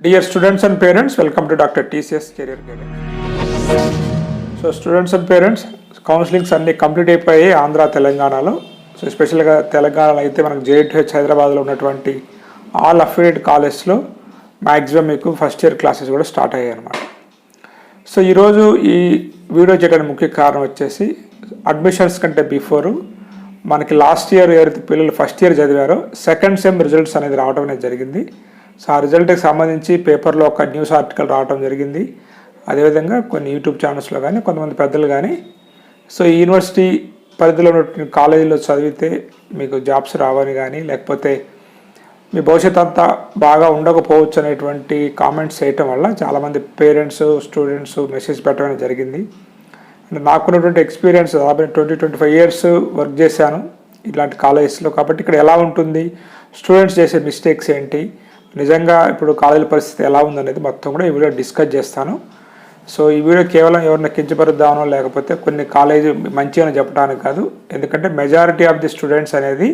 Dear students and parents, welcome to Dr. TCS Career Guidance. So students and parents, counsellings అన్నీ complete అయిపోయాయి ఆంధ్ర తెలంగాణలో. So స్పెషల్గా తెలంగాణలో అయితే మనకు జేఎన్టీహెచ్ హైదరాబాద్లో ఉన్నటువంటి ఆల్ అఫిలియేట్ కాలేజ్లో మ్యాక్సిమం మీకు ఫస్ట్ ఇయర్ క్లాసెస్ కూడా స్టార్ట్ అయ్యాయి అన్నమాట. సో ఈరోజు ఈ వీడియో చేయడానికి ముఖ్య కారణం వచ్చేసి అడ్మిషన్స్ కంటే బిఫోరు మనకి లాస్ట్ ఇయర్ ఎవరైతే పిల్లలు ఫస్ట్ ఇయర్ చదివారో సెకండ్ సెమ్ రిజల్ట్స్ అనేది రావడం అనేది జరిగింది. సో ఆ రిజల్ట్కి సంబంధించి పేపర్లో ఒక న్యూస్ ఆర్టికల్ రావడం జరిగింది. అదేవిధంగా కొన్ని యూట్యూబ్ ఛానల్స్లో కానీ కొంతమంది పెద్దలు కానీ సో ఈ యూనివర్సిటీ పరిధిలో ఉన్న కాలేజీలో చదివితే మీకు జాబ్స్ రావని కానీ లేకపోతే మీ భవిష్యత్ అంతా బాగా ఉండకపోవచ్చు అనేటువంటి కామెంట్స్ చేయటం వల్ల చాలామంది పేరెంట్స్ స్టూడెంట్స్ మెసేజ్ పెట్టడం జరిగింది. అంటే నాకున్నటువంటి ఎక్స్పీరియన్స్ దాదాపు 20-25 ఇయర్స్ వర్క్ చేశాను ఇలాంటి కాలేజెస్లో. కాబట్టి ఇక్కడ ఎలా ఉంటుంది, స్టూడెంట్స్ చేసే మిస్టేక్స్ ఏంటి, నిజంగా ఇప్పుడు కాలేజీ పరిస్థితి ఎలా ఉందనేది మొత్తం కూడా ఈ వీడియో డిస్కస్ చేస్తాను. సో ఈ వీడియో కేవలం ఎవరిని కించపరుద్దామనో లేకపోతే కొన్ని కాలేజీ మంచి అని చెప్పడానికి కాదు. ఎందుకంటే మెజారిటీ ఆఫ్ ది స్టూడెంట్స్ అనేది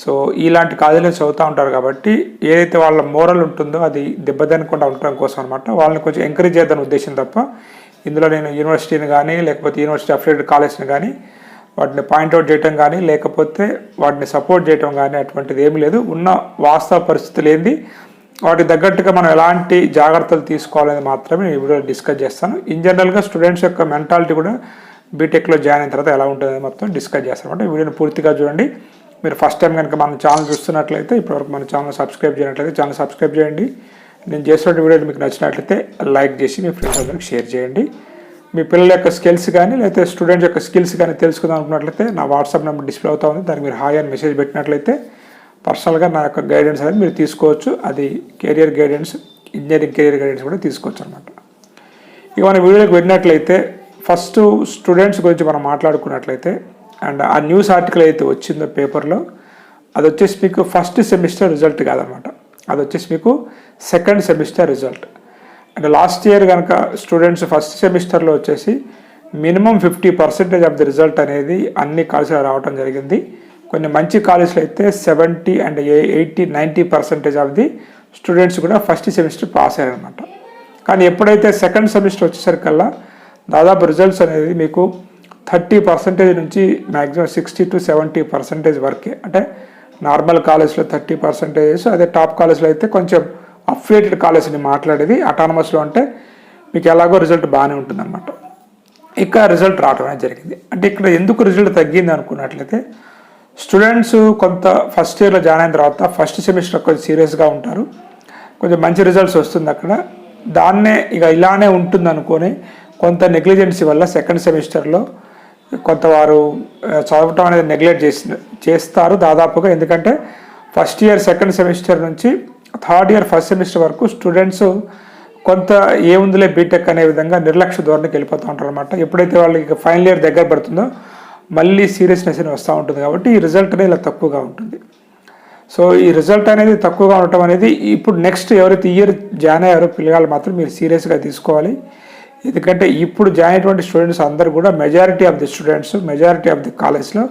సో ఇలాంటి కాలేజీలో చదువుతూ ఉంటారు కాబట్టి ఏదైతే వాళ్ళ మోరల్ ఉంటుందో అది దెబ్బతినకుండా ఉండటం కోసం అనమాట. వాళ్ళని కొంచెం ఎంకరేజ్ చేద్దాని ఉద్దేశం తప్ప ఇందులో నేను యూనివర్సిటీని కానీ లేకపోతే యూనివర్సిటీ అఫిలియేటెడ్ కాలేజ్ని కానీ వాటిని పాయింట్అవుట్ చేయటం కానీ లేకపోతే వాటిని సపోర్ట్ చేయటం కానీ అటువంటిది ఏమీ లేదు. ఉన్న వాస్తవ పరిస్థితులు ఏంది, వాటికి తగ్గట్టుగా మనం ఎలాంటి జాగ్రత్తలు తీసుకోవాలని మాత్రమే ఈ వీడియోలో డిస్కస్ చేస్తాను. ఇన్ జనరల్గా స్టూడెంట్స్ యొక్క మెంటాలిటీ కూడా బీటెక్లో జాయిన్ అయిన తర్వాత ఎలా ఉంటుందని మొత్తం డిస్కస్ చేస్తాను అనమాట. ఈ వీడియోని పూర్తిగా చూడండి. మీరు ఫస్ట్ టైం కనుక మన ఛానల్ చూస్తున్నట్లయితే ఇప్పటివరకు మన ఛానల్ సబ్స్క్రైబ్ చేయనట్లయితే ఛానల్ సబ్స్క్రైబ్ చేయండి. నేను చేసిన వీడియోలు మీకు నచ్చినట్లయితే లైక్ చేసి మీ ఫ్రెండ్స్ అందరికి షేర్ చేయండి. మీ పిల్లల యొక్క స్కిల్స్ కానీ లేకపోతే స్టూడెంట్స్ యొక్క స్కిల్స్ కానీ తెలుసుకుందాం అనుకున్నట్లయితే నా వాట్సాప్ నెంబర్ డిస్ప్లే అవుతా ఉంది. దానికి మీరు హాయ్ అని మెసేజ్ పెట్టినట్లయితే పర్సనల్గా నా యొక్క గైడెన్స్ అనేది మీరు తీసుకోవచ్చు. అది career guidance, engineering career guidance కూడా తీసుకోవచ్చు అనమాట. ఇక మన వీడియోకి వెళ్ళినట్లయితే ఫస్ట్ స్టూడెంట్స్ గురించి మనం మాట్లాడుకున్నట్లయితే అండ్ ఆ న్యూస్ ఆర్టికల్ అయితే వచ్చిందో పేపర్లో అది వచ్చేసి మీకు ఫస్ట్ సెమిస్టర్ రిజల్ట్ కాదనమాట. అది వచ్చేసి మీకు సెకండ్ సెమిస్టర్ రిజల్ట్. అంటే లాస్ట్ ఇయర్ కనుక స్టూడెంట్స్ ఫస్ట్ సెమిస్టర్లో వచ్చేసి మినిమం 50% ఆఫ్ ది రిజల్ట్ అనేది అన్ని కాలేజీలో రావడం జరిగింది. కొన్ని మంచి కాలేజీలో అయితే 70 and 80-90% ఆఫ్ ది స్టూడెంట్స్ కూడా ఫస్ట్ సెమిస్టర్ పాస్ అయ్యారనమాట. కానీ ఎప్పుడైతే సెకండ్ సెమిస్టర్ వచ్చేసరికల్లా దాదాపు రిజల్ట్స్ అనేది మీకు 30% నుంచి మ్యాక్సిమం 60-70% వరకే. అంటే నార్మల్ కాలేజ్లో 30%, అదే టాప్ కాలేజ్లో అయితే కొంచెం అఫిలియేటెడ్ కాలేజ్ని మాట్లాడేది అటానమస్లో అంటే మీకు ఎలాగో రిజల్ట్ బాగానే ఉంటుందన్నమాట. ఇక రిజల్ట్ రావడం అనేది జరిగింది. అంటే ఇక్కడ ఎందుకు రిజల్ట్ తగ్గింది అనుకున్నట్లయితే స్టూడెంట్స్ కొంత ఫస్ట్ ఇయర్లో జాయిన్ అయిన తర్వాత ఫస్ట్ సెమిస్టర్ కొంచెం సీరియస్గా ఉంటారు, కొంచెం మంచి రిజల్ట్స్ వస్తుంది అక్కడ. దాన్నే ఇక ఇలానే ఉంటుంది అనుకొని కొంత నెగ్లిజెన్సీ వల్ల సెకండ్ సెమిస్టర్లో కొంత వారు చదవటం అనేది నెగ్లెక్ట్ చేస్తారు దాదాపుగా. ఎందుకంటే ఫస్ట్ ఇయర్ సెకండ్ సెమిస్టర్ నుంచి థర్డ్ ఇయర్ ఫస్ట్ సెమిస్టర్ వరకు స్టూడెంట్స్ కొంత ఏముందిలే బీటెక్ అనే విధంగా నిర్లక్ష్య ధోరణికి వెళ్ళిపోతూ ఉంటారు అనమాట. ఎప్పుడైతే వాళ్ళకి ఫైనల్ ఇయర్ దగ్గర పడుతుందో మళ్ళీ సీరియస్నెస్ అని వస్తూ ఉంటుంది కాబట్టి ఈ రిజల్ట్ అనేది ఇలా తక్కువగా ఉంటుంది. సో ఈ రిజల్ట్ అనేది తక్కువగా ఉండటం అనేది ఇప్పుడు నెక్స్ట్ ఎవరైతే ఇయర్ జాయిన్ అయ్యారో పిల్లలు మాత్రం మీరు సీరియస్గా తీసుకోవాలి. ఎందుకంటే ఇప్పుడు జాయిన్ అయినటువంటి స్టూడెంట్స్ అందరూ కూడా majority of the students majority of the కాలేజ్లో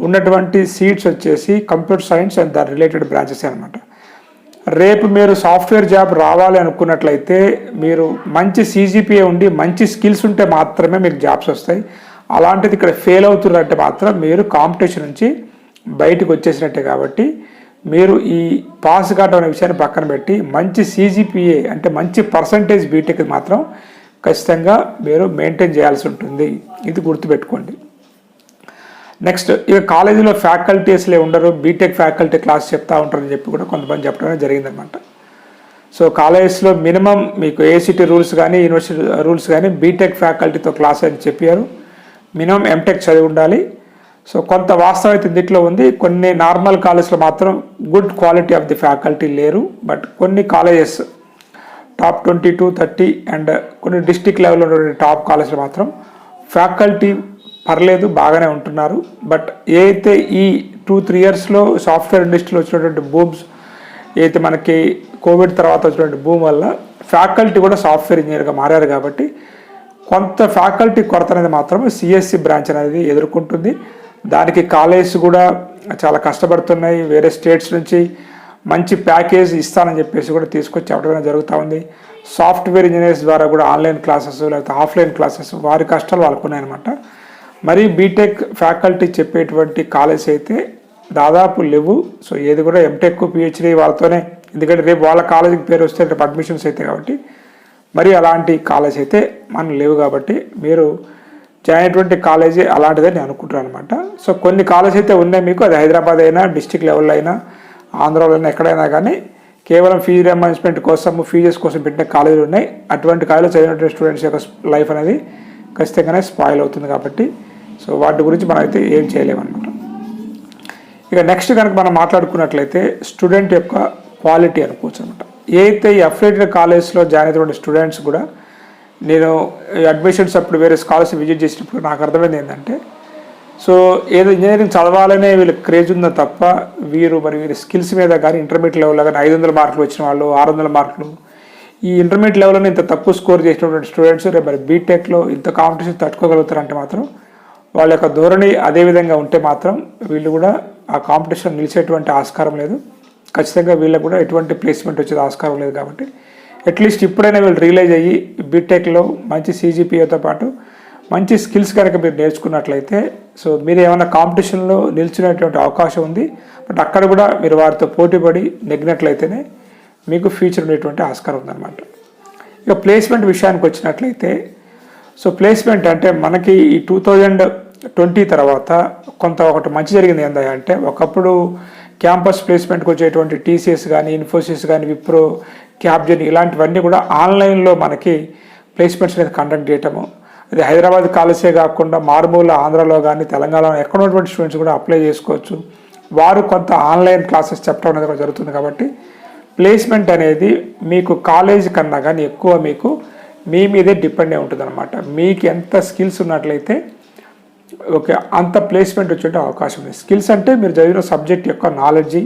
ఉన్నటువంటి సీట్స్ వచ్చేసి కంప్యూటర్ సైన్స్ అండ్ దాని రిలేటెడ్ బ్రాంచెస్ అనమాట. రేపు మీరు సాఫ్ట్వేర్ జాబ్ రావాలి అనుకున్నట్లయితే మీరు మంచి CGPA ఉండి మంచి స్కిల్స్ ఉంటే మాత్రమే మీకు జాబ్స్ వస్తాయి. అలాంటిది ఇక్కడ ఫెయిల్ అవుతున్నట్టే మాత్రం మీరు కాంపిటీషన్ నుంచి బయటకు వచ్చేసినట్టే. కాబట్టి మీరు ఈ పాస్ కావడం అనే విషయాన్ని పక్కన పెట్టి మంచి CGPA అంటే మంచి పర్సంటేజ్ బీటెక్ మాత్రం ఖచ్చితంగా మీరు మెయింటైన్ చేయాల్సి ఉంటుంది. ఇది గుర్తుపెట్టుకోండి. నెక్స్ట్ ఇక కాలేజీలో ఫ్యాకల్టీస్లే ఉండరు, బీటెక్ ఫ్యాకల్టీ క్లాస్ చెప్తా ఉంటారని చెప్పి కూడా కొంతమంది చెప్పడం జరిగిందనమాట. సో కాలేజెస్లో మినిమం మీకు ACT రూల్స్ కానీ యూనివర్సిటీ రూల్స్ కానీ బీటెక్ ఫ్యాకల్టీతో క్లాస్ అని చెప్పారు. మినిమం ఎంటెక్ చదివి ఉండాలి. సో కొంత వాస్తవత దీంట్లో ఉంది. కొన్ని నార్మల్ కాలేజ్లో మాత్రం good quality of the faculty లేరు. బట్ కొన్ని కాలేజెస్ టాప్ 20-30 అండ్ కొన్ని డిస్ట్రిక్ట్ లెవెల్లో ఉన్న టాప్ కాలేజ్లో మాత్రం ఫ్యాకల్టీ పర్లేదు బాగానే ఉంటున్నారు. బట్ ఏదైతే ఈ 2-3 ఇయర్స్లో సాఫ్ట్వేర్ ఇండస్ట్రీలో వచ్చినటువంటి బూమ్స్ ఏదైతే మనకి కోవిడ్ తర్వాత వచ్చినటువంటి బూమ్ వల్ల ఫ్యాకల్టీ కూడా సాఫ్ట్వేర్ ఇంజనీర్గా మారారు. కాబట్టి కొంత ఫ్యాకల్టీ కొరత అనేది మాత్రం CSE బ్రాంచ్ అనేది ఎదుర్కొంటుంది. దానికి కాలేజెస్ కూడా చాలా కష్టపడుతున్నాయి. వేరే స్టేట్స్ నుంచి మంచి ప్యాకేజ్ ఇస్తానని చెప్పేసి కూడా తీసుకొచ్చి చెప్పడం జరుగుతూ ఉంది. సాఫ్ట్వేర్ ఇంజనీర్స్ ద్వారా కూడా ఆన్లైన్ క్లాసెస్ లేకపోతే ఆఫ్లైన్ క్లాసెస్ వారి కష్టాలు వాళ్ళకు ఉన్నాయన్నమాట. మరి బీటెక్ ఫ్యాకల్టీ చెప్పేటువంటి కాలేజ్ అయితే దాదాపు లేవు. సో ఏది కూడా ఎంటెక్ పిహెచ్డీ వాళ్ళతోనే, ఎందుకంటే రేపు వాళ్ళ కాలేజీకి పేరు వస్తే రేపు అడ్మిషన్స్ అయితే కాబట్టి మరి అలాంటి కాలేజ్ అయితే మనం లేవు. కాబట్టి మీరు జాయిన్ అయినటువంటి కాలేజీ అలాంటిదని నేను అనుకుంటున్నాను అనమాట. సో కొన్ని కాలేజ్ అయితే ఉన్నాయి మీకు, అది హైదరాబాద్ అయినా డిస్టిక్ లెవెల్లో అయినా ఆంధ్రాలో అయినా ఎక్కడైనా కానీ కేవలం ఫీజు రియంబర్స్మెంట్ కోసం ఫీజెస్ కోసం పెట్టిన కాలేజీలు ఉన్నాయి. అటువంటి కాలేజీలో చదివినటువంటి స్టూడెంట్స్ యొక్క లైఫ్ అనేది ఖచ్చితంగానే స్పాయిల్ అవుతుంది. కాబట్టి సో వాటి గురించి మనం అయితే ఏం చేయలేమన్నమాట. ఇక నెక్స్ట్ కనుక మనం మాట్లాడుకున్నట్లయితే స్టూడెంట్ యొక్క క్వాలిటీ అనుకోవచ్చు అనమాట. ఏదైతే ఈ అఫిలియేటెడ్ కాలేజ్లో జాయిన్ అయినటువంటి స్టూడెంట్స్ కూడా నేను అడ్మిషన్స్ అప్పుడు వేరే స్కాలర్స్ విజిట్ చేసినప్పుడు నాకు అర్థమైంది ఏంటంటే, సో ఏదో ఇంజనీరింగ్ చదవాలనే వీళ్ళకి క్రేజ్ ఉందో తప్ప వీరి స్కిల్స్ మీద కానీ ఇంటర్మీడియట్ లెవెల్లో కానీ 500 మార్కులు వచ్చిన వాళ్ళు 600 మార్కులు ఈ ఇంటర్మీడియట్ లెవెల్లో ఇంత తక్కువ స్కోర్ చేసినటువంటి స్టూడెంట్స్ రేపు మరి బీటెక్లో ఇంత కాంపిటీషన్ తట్టుకోగలుగుతారంటే మాత్రం వాళ్ళ యొక్క ధోరణి అదే విధంగా ఉంటే మాత్రం వీళ్ళు కూడా ఆ కాంపిటీషన్ నిలిచేటువంటి ఆస్కారం లేదు. ఖచ్చితంగా వీళ్ళకు కూడా ఎటువంటి ప్లేస్మెంట్ వచ్చేది ఆస్కారం లేదు. కాబట్టి అట్లీస్ట్ ఇప్పుడైనా వీళ్ళు రియలైజ్ అయ్యి బీటెక్లో మంచి CGPAతో పాటు మంచి స్కిల్స్ కనుక మీరు నేర్చుకున్నట్లయితే సో మీరు ఏమైనా కాంపిటీషన్లో నిలిచినటువంటి అవకాశం ఉంది. బట్ అక్కడ కూడా మీరు వారితో పోటీపడి నెగ్గినట్లయితేనే మీకు ఫ్యూచర్ ఉండేటువంటి ఆస్కారం ఉందన్నమాట. ఇక ప్లేస్మెంట్ విషయానికి వచ్చినట్లయితే సో ప్లేస్మెంట్ అంటే మనకి ఈ 2020 తర్వాత ఒకటి మంచి జరిగింది ఏంటంటే, ఒకప్పుడు క్యాంపస్ ప్లేస్మెంట్కి వచ్చేటువంటి TCS కానీ ఇన్ఫోసిస్ కానీ విప్రో క్యాప్జెన్ ఇలాంటివన్నీ కూడా ఆన్లైన్లో మనకి ప్లేస్మెంట్స్ అనేది కండక్ట్ చేయటము. అది హైదరాబాద్ కాలేజే కాకుండా మారుమూల ఆంధ్రాలో కానీ తెలంగాణలో ఎక్కడ ఉన్నటువంటి స్టూడెంట్స్ కూడా అప్లై చేసుకోవచ్చు. వారు కొంత ఆన్లైన్ క్లాసెస్ చెప్పడం అనేది కూడా జరుగుతుంది. కాబట్టి ప్లేస్మెంట్ అనేది మీకు కాలేజ్ కన్నా కానీ ఎక్కువ మీకు మీ మీదే డిపెండ్ అయి ఉంటుంది అనమాట. మీకు ఎంత స్కిల్స్ ఉన్నట్లయితే ఓకే అంత ప్లేస్మెంట్ వచ్చే అవకాశం ఉంది. స్కిల్స్ అంటే మీరు చదివిన సబ్జెక్ట్ యొక్క నాలెడ్జి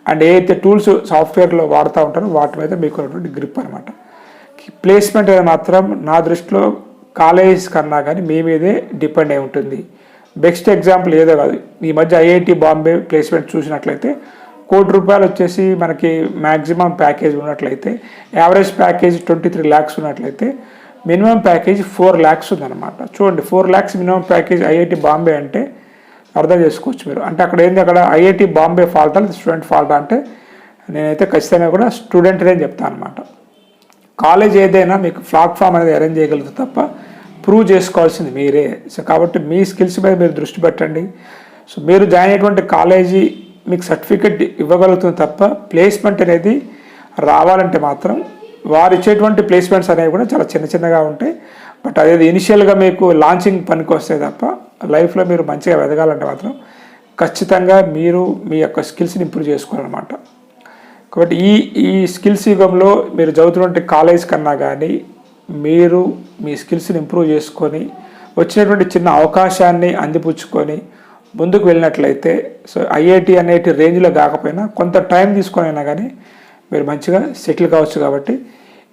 అండ్ ఏదైతే టూల్స్ సాఫ్ట్వేర్లో వాడుతూ ఉంటారో వాటి మీద మీకు ఉన్నటువంటి గ్రిప్ అనమాట. ప్లేస్మెంట్ అనేది మాత్రం నా దృష్టిలో కాలేజ్ కన్నా కానీ మీ మీదే డిపెండ్ అయి ఉంటుంది. బెస్ట్ ఎగ్జాంపుల్ ఏదో కాదు, ఈ మధ్య IIT బాంబే ప్లేస్మెంట్ చూసినట్లయితే ₹1 కోటి వచ్చేసి మనకి మ్యాక్సిమం ప్యాకేజ్ ఉన్నట్లయితే, యావరేజ్ ప్యాకేజ్ 23 lakhs ఉన్నట్లయితే మినిమం ప్యాకేజ్ 4 lakhs ఉందన్నమాట. చూడండి 4 lakhs minimum package IIT Bombay అంటే అర్థం చేసుకోవచ్చు మీరు. అంటే అక్కడ ఏంది, అక్కడ IIT బాంబే ఫాల్టా స్టూడెంట్ ఫాల్టా అంటే నేనైతే ఖచ్చితంగా కూడా స్టూడెంట్నే చెప్తాను అనమాట. కాలేజ్ ఏదైనా మీకు ప్లాట్ఫామ్ అనేది అరేంజ్ చేయగలుగుతుంది తప్ప ప్రూవ్ చేసుకోవాల్సింది మీరే. సో కాబట్టి మీ స్కిల్స్ మీద మీరు దృష్టి పెట్టండి. సో మీరు జాయిన్ అయ్యేటువంటి కాలేజీ మీకు సర్టిఫికెట్ ఇవ్వగలుగుతుంది తప్ప ప్లేస్మెంట్ అనేది రావాలంటే మాత్రం వారు ఇచ్చేటువంటి ప్లేస్మెంట్స్ అనేవి కూడా చాలా చిన్నగా ఉంటాయి. బట్ అదేది ఇనిషియల్గా మీకు లాంచింగ్ పనికి వస్తే తప్ప లైఫ్లో మీరు మంచిగా ఎదగాలంటే మాత్రం ఖచ్చితంగా మీరు మీ యొక్క స్కిల్స్ని ఇంప్రూవ్ చేసుకోవాలన్నమాట. కాబట్టి ఈ స్కిల్స్ యుగంలో మీరు చదువుతున్నటువంటి కాలేజ్ కన్నా కానీ మీరు మీ స్కిల్స్ని ఇంప్రూవ్ చేసుకొని వచ్చినటువంటి చిన్న అవకాశాన్ని అందిపుచ్చుకొని ముందుకు వెళ్ళినట్లయితే సో IIT అనేటి రేంజ్లో కాకపోయినా కొంత టైం తీసుకొని అయినా కానీ మీరు మంచిగా సెటిల్ కావచ్చు. కాబట్టి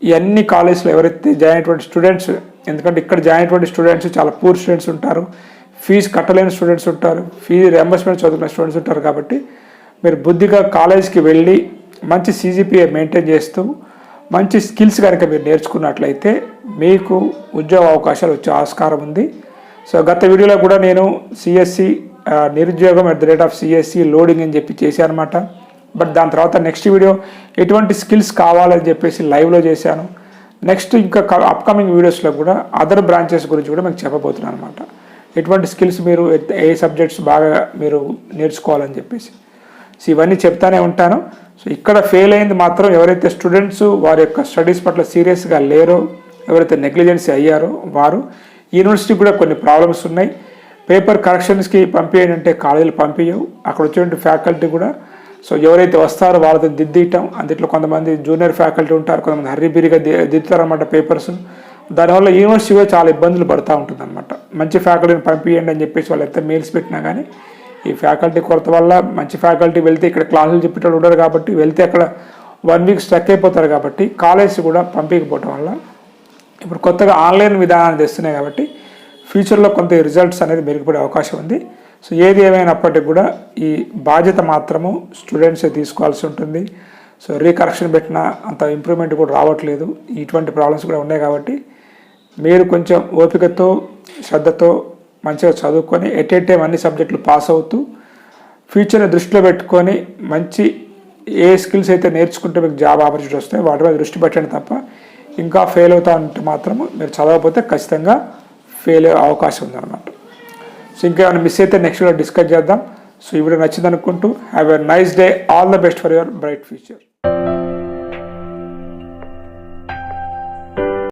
ఈ అన్ని కాలేజ్లో ఎవరైతే జాయిన్ అయినటువంటి స్టూడెంట్స్, ఎందుకంటే ఇక్కడ జాయిన్ అయినటువంటి స్టూడెంట్స్ చాలా పూర్ స్టూడెంట్స్ ఉంటారు, ఫీజు కట్టలేని స్టూడెంట్స్ ఉంటారు, ఫీజు రియంబర్స్మెంట్ చదువుకున్న స్టూడెంట్స్ ఉంటారు. కాబట్టి మీరు బుద్ధిగా కాలేజ్కి వెళ్ళి మంచి CGPA మెయింటైన్ చేస్తూ మంచి స్కిల్స్ కనుక మీరు నేర్చుకున్నట్లయితే మీకు ఉద్యోగ అవకాశాలు వచ్చే ఆస్కారం ఉంది. సో గత వీడియోలో కూడా నేను CSE నిరుద్యోగం @CSE లోడింగ్ అని చెప్పి చేశాను అనమాట. బట్ దాని తర్వాత నెక్స్ట్ వీడియో ఎటువంటి స్కిల్స్ కావాలని చెప్పేసి లైవ్లో చేశాను. నెక్స్ట్ ఇంకా అప్కమింగ్ వీడియోస్లో కూడా అదర్ బ్రాంచెస్ గురించి కూడా మీకు చెప్పబోతున్నాను అనమాట. ఎటువంటి స్కిల్స్ మీరు ఏ సబ్జెక్ట్స్ బాగా మీరు నేర్చుకోవాలని చెప్పేసి సో ఇవన్నీ చెప్తానే ఉంటాను. సో ఇక్కడ ఫెయిల్ అయింది మాత్రం ఎవరైతే స్టూడెంట్స్ వారి యొక్క స్టడీస్ పట్ల సీరియస్గా లేరో, ఎవరైతే నెగ్లిజెన్సీ అయ్యారో వారు, యూనివర్సిటీ కూడా కొన్ని ప్రాబ్లమ్స్ ఉన్నాయి. పేపర్ కరెక్షన్స్కి పంపించండి అంటే కాలేజీలు పంపించవు. అక్కడ వచ్చేటువంటి ఫ్యాకల్టీ కూడా సో ఎవరైతే వస్తారో వాళ్ళతో దిద్దీయటం, అందులో కొంతమంది జూనియర్ ఫ్యాకల్టీ ఉంటారు, కొంతమంది హర్రీబిరిగా దిద్దుతారన్నమాట పేపర్స్. దానివల్ల యూనివర్సిటీ కూడా చాలా ఇబ్బందులు పడుతూ ఉంటుంది అనమాట. మంచి ఫ్యాకల్టీని పంపించండి అని చెప్పేసి వాళ్ళు ఎంత మెయిల్స్ పెట్టినా కానీ ఈ ఫ్యాకల్టీ కొరత వల్ల మంచి ఫ్యాకల్టీ వెళ్తే ఇక్కడ క్లాసులు చెప్పేటప్పుడు ఉండరు కాబట్టి వెళ్తే అక్కడ 1 week స్టక్ అయిపోతారు. కాబట్టి కాలేజ్ కూడా పంపించకపోవడం వల్ల ఇప్పుడు కొత్తగా ఆన్లైన్ విధానాన్ని తెస్తున్నాయి కాబట్టి ఫ్యూచర్లో కొంత రిజల్ట్స్ అనేది మెరుగుపడే అవకాశం ఉంది. సో ఏది ఏమైనప్పటికీ కూడా ఈ బాధ్యత మాత్రము స్టూడెంట్సే తీసుకోవాల్సి ఉంటుంది. సో రీకరెక్షన్ పెట్టినా అంత ఇంప్రూవ్మెంట్ కూడా రావట్లేదు. ఇటువంటి ప్రాబ్లమ్స్ కూడా ఉన్నాయి కాబట్టి మీరు కొంచెం ఓపికతో శ్రద్ధతో మంచిగా చదువుకొని ఎట్ ఏ టైం అన్ని సబ్జెక్టులు పాస్ అవుతూ ఫ్యూచర్ని దృష్టిలో పెట్టుకొని మంచి ఏ స్కిల్స్ అయితే నేర్చుకుంటే మీకు జాబ్ ఆపర్చునిటీ వస్తాయి వాటి మీద దృష్టి పెట్టండి తప్ప ఇంకా ఫెయిల్ అవుతా ఉంటే మాత్రము మీరు చదవకపోతే ఖచ్చితంగా ఫెయిల్ అయ్యే అవకాశం ఉందన్నమాట. సో ఇంకా ఏమైనా మిస్ అయితే నెక్స్ట్ వీడియో డిస్కస్ చేద్దాం. సో ఈ వీడియో నచ్చింది అనుకుంటూ have a nice day. All the best for your bright future.